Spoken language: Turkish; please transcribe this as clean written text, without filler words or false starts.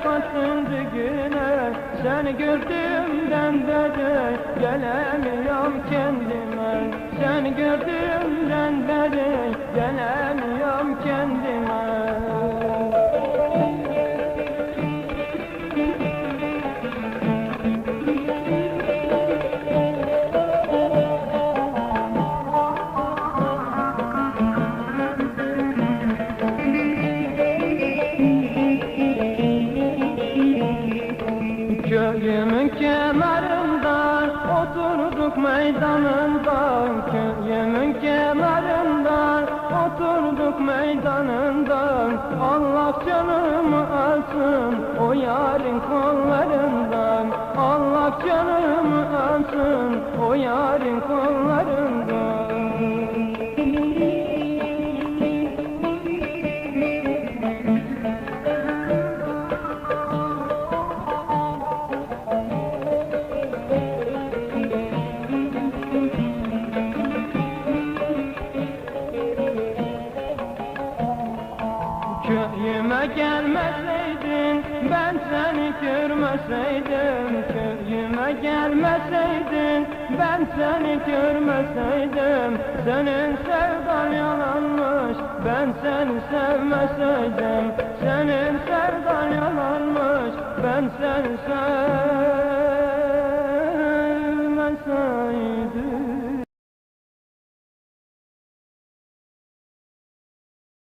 kaçıncı güne, seni gördüğümden beri gelemiyorum kendime. Seni gördüğümden beri gelemiyorum kendime. Köyümün kenarında oturduk meydanında, köyümün kenarında oturduk meydanında. Allah canımı alsın o yarın kollarından, Allah canımı alsın o yarın kollarından. Köyüme gelmeseydin, ben seni görmeseydim. Köyüme gelmeseydin, ben seni görmeseydim. Senin sevdan yalanmış, ben seni sevmeseydim. Senin sevdan yalanmış, ben seni sevmeseydim.